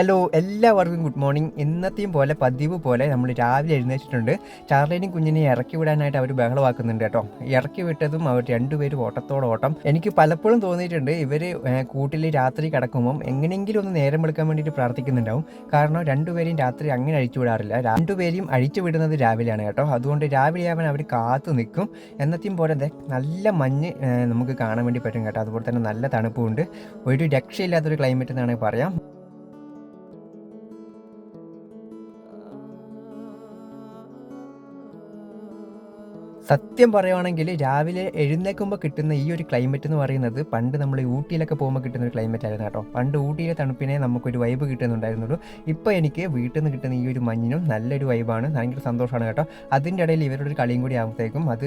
Hello എല്ലാവർക്കും good morning. ഇന്നത്തെയും പോലെ പതിവ് പോലെ നമ്മൾ രാവിലെ എഴുന്നേറ്റിട്ടുണ്ട്. ചാർലിനെയും കുഞ്ഞിനെയും ഇറക്കി വിടാനായിട്ട് അവർ ബഹളമാക്കുന്നുണ്ട് കേട്ടോ. ഇറക്കി വിട്ടതും അവർ രണ്ടുപേരും ഓട്ടത്തോടോട്ടം. എനിക്ക് പലപ്പോഴും തോന്നിയിട്ടുണ്ട് ഇവർ കൂട്ടിൽ രാത്രി കിടക്കുമ്പം എങ്ങനെയെങ്കിലും ഒന്ന് നേരം വെളുക്കാൻ വേണ്ടിയിട്ട് പ്രാർത്ഥിക്കുന്നുണ്ടാവും. കാരണം രണ്ടുപേരെയും രാത്രി അങ്ങനെ അഴിച്ചു വിടാറില്ല. രണ്ടുപേരെയും അഴിച്ചു വിടുന്നത് രാവിലെയാണ് കേട്ടോ. അതുകൊണ്ട് രാവിലെയാവാൻ അവർ കാത്തു നിൽക്കും. എന്നത്തെയും പോലെ നല്ല മഞ്ഞ് നമുക്ക് കാണാൻ വേണ്ടി പറ്റും കേട്ടോ. അതുപോലെ തന്നെ നല്ല തണുപ്പുമുണ്ട്. ഒരു രക്ഷയില്ലാത്തൊരു ക്ലൈമറ്റ് എന്നാണ് പറയാം. സത്യം പറയുവാണെങ്കിൽ രാവിലെ എഴുന്നേൽക്കുമ്പോൾ കിട്ടുന്ന ഈ ഒരു ക്ലൈമറ്റ് എന്ന് പറയുന്നത് പണ്ട് നമ്മൾ ഊട്ടിയിലൊക്കെ പോകുമ്പോൾ കിട്ടുന്ന ഒരു ക്ലൈമറ്റ് ആയിരുന്നു കേട്ടോ. പണ്ട് ഊട്ടിയിലെ തണുപ്പിനെ നമുക്കൊരു വൈബ് കിട്ടുന്നുണ്ടായിരുന്നുള്ളൂ. ഇപ്പോൾ എനിക്ക് വീട്ടിൽ നിന്ന് കിട്ടുന്ന ഈ ഒരു മഞ്ഞിനും നല്ലൊരു വൈബാണ്, ഭയങ്കര സന്തോഷമാണ് കേട്ടോ. അതിൻ്റെ ഇടയിൽ ഇവരുടെ ഒരു കളിയും കൂടി ആകുമ്പോഴത്തേക്കും അത്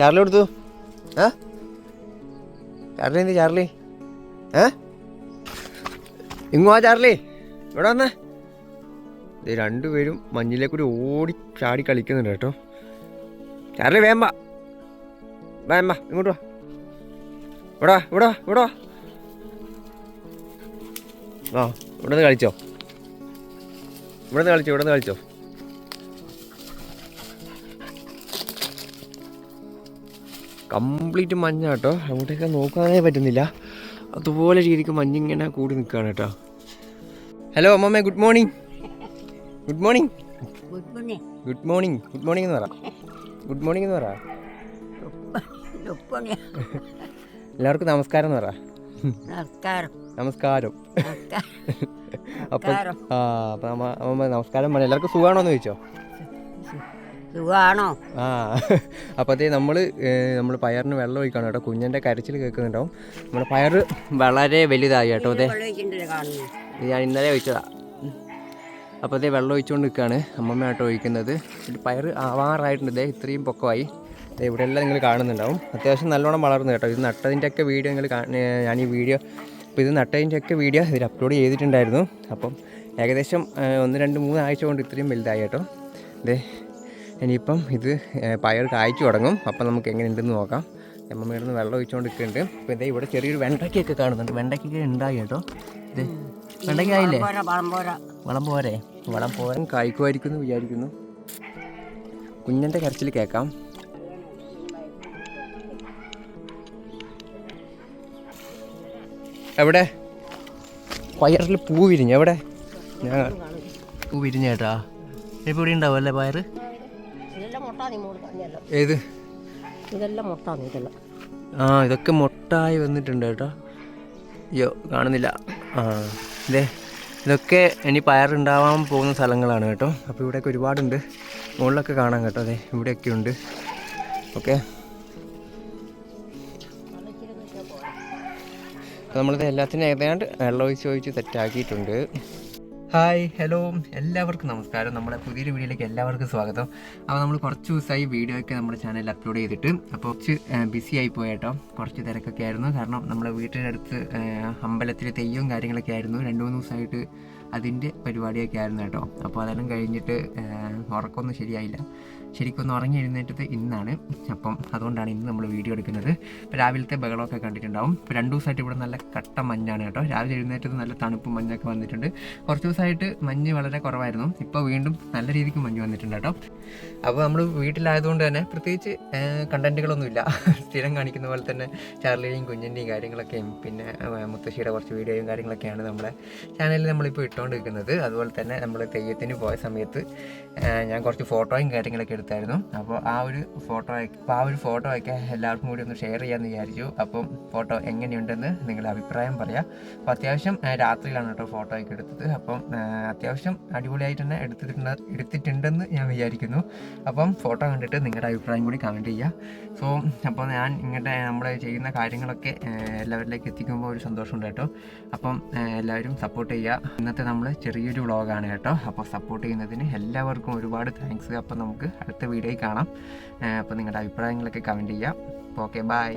ചാർലി കൊടുത്തു. ചാർലി എന്ത് ചാർലി ഇങ്ങോ ചാർലി ഇവിടെ വന്നേ. രണ്ടുപേരും മഞ്ഞിലേക്കൂടി ഓടി ചാടി കളിക്കുന്നുണ്ട് കേട്ടോ. ചാർലി വേമ്പ വേമ്പ ഇങ്ങോട്ട് വാ. ഇവിടെ ഇവിടെ ഇവിടെ ആ ഇവിടെ നിന്ന് കളിച്ചോ, ഇവിടെ നിന്ന് കളിച്ചോ, ഇവിടെ നിന്ന് കളിച്ചോ. കംപ്ലീറ്റ് മഞ്ഞ കേട്ടോ. അങ്ങോട്ടേക്ക് നോക്കാനേ പറ്റുന്നില്ല. അതുപോലെ രീതിക്ക് മഞ്ഞിങ്ങനെ കൂടി നിൽക്കുകയാണ് കേട്ടോ. ഹലോ അമ്മമ്മേ, good morning. Good morning. Good morning. Good morning എന്ന് പറ. ഗുഡ് മോർണിംഗ് എന്ന് പറ. എല്ലാവർക്കും നമസ്കാരം എന്ന് പറ. നമസ്കാരം. അപ്പം അമ്മ നമസ്കാരം പറഞ്ഞു. എല്ലാവർക്കും സുഖമാണോ എന്ന് ചോദിച്ചോ? സുഖമാണോ? അപ്പോഴത്തേ നമ്മൾ പയറിന് വെള്ളം ഒഴിക്കണം കേട്ടോ. കുഞ്ഞിൻ്റെ കരച്ചിൽ കേൾക്കുന്നുണ്ടാവും. നമ്മുടെ പയർ വളരെ വലുതായി കേട്ടോ. അതെ, ഞാൻ ഇന്നലെ ഒഴിച്ചതാ. അപ്പോൾ അതേ വെള്ളം ഒഴിച്ചുകൊണ്ട് നിൽക്കുകയാണ് അമ്മമ്മയായിട്ട് ഒഴിക്കുന്നത്. പയർ ആവാറായിട്ടുണ്ട്. ഇത്രയും പൊക്കമായി. ഇവിടെ എല്ലാം നിങ്ങൾ കാണുന്നുണ്ടാവും. അത്യാവശ്യം നല്ലോണം വളർന്നു കേട്ടോ. ഇത് നട്ടതിൻ്റെയൊക്കെ വീഡിയോ ഞാൻ ഈ വീഡിയോ ഇപ്പോൾ ഇത് നട്ടതിൻ്റെയൊക്കെ വീഡിയോ ഇതിൽ അപ്ലോഡ് ചെയ്തിട്ടുണ്ടായിരുന്നു. അപ്പം ഏകദേശം 1, 2, 3 ആഴ്ച കൊണ്ട് ഇത്രയും വലുതായി കേട്ടോ. ഇനിയിപ്പം ഇത് പയർ കായ്ച്ചു തുടങ്ങും. അപ്പം നമുക്ക് എങ്ങനെ ഉണ്ടെന്ന് നോക്കാം. അമ്മമ്മയുടെ നിന്ന് വെള്ളം ഒഴിച്ചുകൊണ്ട് നിൽക്കുന്നുണ്ട്. അപ്പോൾ ഇവിടെ ചെറിയൊരു വെണ്ടയ്ക്കൊക്കെ കാണുന്നുണ്ട്. വെണ്ടയ്ക്കൊക്കെ ഉണ്ടായി കേട്ടോ. വെണ്ടയ്ക്ക ആയില്ലേ? വളം പോരെ, വളം പോരാൻ കായ്ക്കുമായിരിക്കും എന്ന് വിചാരിക്കുന്നു. കുഞ്ഞിൻ്റെ കരച്ചിൽ കേൾക്കാം. എവിടെ പയറിൽ പൂ വിരിഞ്ഞു? എവിടെ? ഞാൻ പൂ വിരിഞ്ഞ ചേട്ടാ. ഇപ്പോൾ ഇവിടെ ഉണ്ടാവും അല്ലേ പയർ? ഏത്? ഇതൊക്കെ മൊട്ടായി വന്നിട്ടുണ്ട് കേട്ടോ. അയ്യോ കാണുന്നില്ല. ഇതൊക്കെ ഇനി പയറുണ്ടാവാൻ പോകുന്ന സ്ഥലങ്ങളാണ് കേട്ടോ. അപ്പോൾ ഇവിടെയൊക്കെ ഒരുപാടുണ്ട്. മുകളിലൊക്കെ കാണാം കേട്ടോ. അതെ, ഇവിടെയൊക്കെ ഉണ്ട്. ഓക്കെ, അപ്പോൾ നമ്മളിത് എല്ലാത്തിനും ഏതാണ്ട് വെള്ളം ഒഴിച്ച് തെറ്റാക്കിയിട്ടുണ്ട്. ഹായ്, ഹലോ, എല്ലാവർക്കും നമസ്കാരം. നമ്മുടെ പുതിയൊരു വീഡിയോയിലേക്ക് എല്ലാവർക്കും സ്വാഗതം. അപ്പോൾ നമ്മൾ കുറച്ച് ദിവസമായി വീഡിയോ ഒക്കെ നമ്മുടെ ചാനലിൽ അപ്ലോഡ് ചെയ്തിട്ട് അപ്പോൾ കുറച്ച് ബിസി ആയി പോയി കേട്ടോ. കുറച്ച് തിരക്കൊക്കെ ആയിരുന്നു. കാരണം നമ്മുടെ വീട്ടിൻ്റെ അടുത്ത് അമ്പലത്തിൽ തെയ്യവും കാര്യങ്ങളൊക്കെ ആയിരുന്നു. 2-3 ദിവസമായിട്ട് അതിൻ്റെ പരിപാടിയൊക്കെ ആയിരുന്നു കേട്ടോ. അപ്പോൾ അതെല്ലാം കഴിഞ്ഞിട്ട് ഉറക്കമൊന്നും ശരിയായില്ല. ശരിക്കൊന്ന് ഉറങ്ങി എഴുന്നേറ്റത് ഇന്നാണ്. അപ്പം അതുകൊണ്ടാണ് ഇന്ന് നമ്മൾ വീഡിയോ എടുക്കുന്നത്. ഇപ്പോൾ രാവിലത്തെ ബഹളമൊക്കെ കണ്ടിട്ടുണ്ടാവും. ഇപ്പോൾ 2 ദിവസമായിട്ട് ഇവിടെ നല്ല കട്ട മഞ്ഞാണ് കേട്ടോ. രാവിലെ എഴുന്നേറ്റത് നല്ല തണുപ്പും മഞ്ഞൊക്കെ വന്നിട്ടുണ്ട്. കുറച്ച് ദിവസമായിട്ട് മഞ്ഞ് വളരെ കുറവായിരുന്നു. ഇപ്പോൾ വീണ്ടും നല്ല രീതിക്ക് മഞ്ഞ് വന്നിട്ടുണ്ട് കേട്ടോ. അപ്പോൾ നമ്മൾ വീട്ടിലായതുകൊണ്ട് തന്നെ പ്രത്യേകിച്ച് കണ്ടൻറ്റുകളൊന്നുമില്ല. സ്ഥിരം കാണിക്കുന്ന പോലെ തന്നെ ചാർലിയുടെയും കുഞ്ഞിൻ്റെയും കാര്യങ്ങളൊക്കെയും പിന്നെ മുത്തശ്ശിയുടെ കുറച്ച് വീഡിയോയും കാര്യങ്ങളൊക്കെയാണ് നമ്മുടെ ചാനലിൽ നമ്മളിപ്പോൾ ഇട്ടുകൊണ്ടിരിക്കുന്നത്. അതുപോലെ തന്നെ നമ്മൾ തെയ്യത്തിന് പോയ സമയത്ത് ഞാൻ കുറച്ച് ഫോട്ടോയും കാര്യങ്ങളൊക്കെ എടുത്തായിരുന്നു. അപ്പോൾ ആ ഒരു ഫോട്ടോയൊക്കെ എല്ലാവർക്കും കൂടി ഒന്ന് ഷെയർ ചെയ്യാമെന്ന് വിചാരിച്ചു. അപ്പം ഫോട്ടോ എങ്ങനെയുണ്ടെന്ന് നിങ്ങളുടെ അഭിപ്രായം പറയാം. അപ്പോൾ അത്യാവശ്യം രാത്രിയിലാണ് കേട്ടോ ഫോട്ടോ ഒക്കെ എടുത്തത്. അപ്പം അത്യാവശ്യം അടിപൊളിയായിട്ട് തന്നെ എടുത്തിട്ടുണ്ടെന്ന് ഞാൻ വിചാരിക്കുന്നു. അപ്പം ഫോട്ടോ കണ്ടിട്ട് നിങ്ങളുടെ അഭിപ്രായം കൂടി കമൻറ്റ് ചെയ്യുക. സോ അപ്പോൾ ഞാൻ ഇങ്ങോട്ട് നമ്മൾ ചെയ്യുന്ന കാര്യങ്ങളൊക്കെ എല്ലാവരിലേക്ക് എത്തിക്കുമ്പോൾ ഒരു സന്തോഷമുണ്ട് കേട്ടോ. അപ്പം എല്ലാവരും സപ്പോർട്ട് ചെയ്യുക. ഇന്നത്തെ നമ്മൾ ചെറിയൊരു വ്ളോഗാണ് കേട്ടോ. അപ്പോൾ സപ്പോർട്ട് ചെയ്യുന്നതിന് എല്ലാവർക്കും ഒരുപാട് താങ്ക്സ്. അപ്പോൾ നമുക്ക് അടുത്ത വീഡിയോയിൽ കാണാം. അപ്പോൾ നിങ്ങളുടെ അഭിപ്രായങ്ങളൊക്കെ കമൻറ്റ് ചെയ്യാം. അപ്പോൾ ഓക്കെ, ബൈ.